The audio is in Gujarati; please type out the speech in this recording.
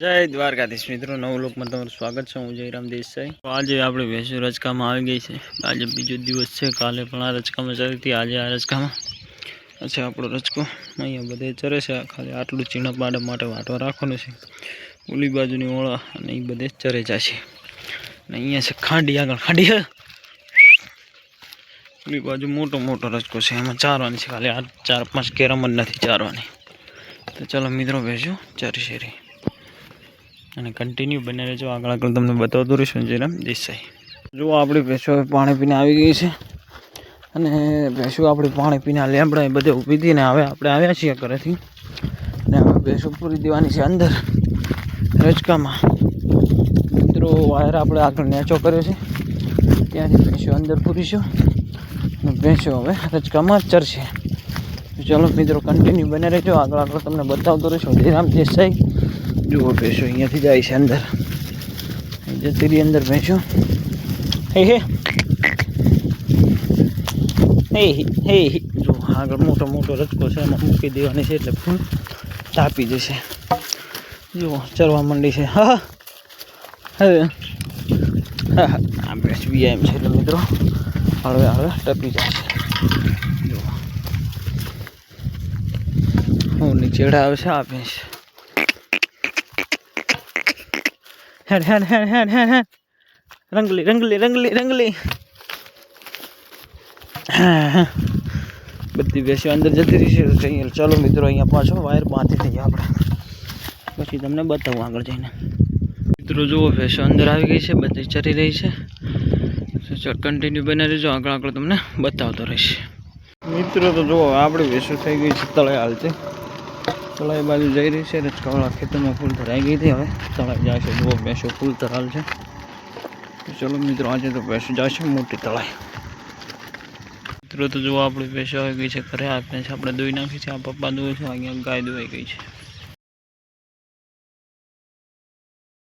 જય દ્વારકાધીશ મિત્રો, નવું લોકમાં તમારું સ્વાગત છે. હું જયરામ દેસાઈ. તો આજે આપણે ભેંસો રચકામાં આવી ગઈ છે. આજે બીજો દિવસ છે. કાલે પણ આ રચકામાં ચરી હતી, આજે આ રચકામાં છે. આપણો રચકો અહીંયા બધે ચરે છે. ખાલી આટલું ચીણા પાડા માટે વાટવા રાખવાનું છે. ઓલી બાજુની ઓળા અને એ બધે ચરે જશે. અને અહીંયા છે ખાંડી, આગળ ખાંડી છે. ઓલી બાજુ મોટો મોટો રચકો છે, એમાં ચારવાની છે. ખાલી આ 4-5 કેરમ જ નથી ચારવાની. તો ચાલો મિત્રો, ભેંસો ચરી છે અને કન્ટિન્યુ બને રહેજો. આગળ તમને બતાવતો રહીશું જયરામ દેસાઈ. જો આપણી ભેંસો પાણી પીને આવી ગઈ છે અને ભેંસો આપણી પાણી પીને લેમડા એ બધે ઊભી હતી ને હવે આપણે આવ્યા છીએ ઘરેથી અને હવે ભેંસો પૂરી દેવાની છે અંદર રચકામાં. મિત્રો વાયર આપણે આગળ નેચો કર્યો છે, ત્યાંથી ભેંસો અંદર પૂરીશું અને ભેંસો હવે રચકામાં ચરશે. ચાલો મિત્રો, કન્ટિન્યુ બને રહેજો. આગળ તમને બતાવતો રહીશું જયરામ દેસાઈ. જુઓ ભેંસો અહીંયાથી જાય છે અંદર, જતી રહી અંદર ભેંસો. હે હે હે હે જો આગળ મોટો મોટો રચકો છે, એમાં મૂકી દેવાની છે એટલે ફૂલ તાપી જશે. જુઓ ચરવા માંડી છે. હા હવે હા આ ભેંસ એમ છે એટલે મિત્રો હળવે હળવે ટપી જશે. જુઓ હું નીચેડા આવે છે આ ભેંસ. હેડ હેડ હેડ હેડ હેડ હેડ રંગલી રંગલી રંગલી રંગલી. હા બધી ભેંસો અંદર જતી રહી છે. ચાલો મિત્રો, અહીંયા પાછો વાયર બાંધી દઈએ આપણે, પછી તમને બતાવું આગળ જઈને. મિત્રો જુઓ ભેંસો અંદર આવી ગઈ છે, બધી ચરી રહી છે. કન્ટિન્યુ બને રહેજો, આગળ તમને બતાવતો રહીશ. મિત્રો તો જુઓ આપણી ભેંસો થઈ ગઈ છે તળાઈ હાલતી, તળાઈ બાજુ જઈ રહી છે. રચકાવાળા ખેતરમાં ફૂલ ભરાઈ ગઈ હતી, હવે તળાઈ જાય છે. જુઓ ભેંસો ફૂલ તરાલ છે. ચલો મિત્રો, આજે તો ભેંસો જશે મોટી તળાઈ. મિત્રો તો જુઓ આપણી ભેંસો આવી ગઈ છે ઘરે. આ ભેંસ આપણે દોઈ નાખી છે, આ પપ્પા દોય છે, અહીંયા ગાય દોવાઈ ગઈ છે.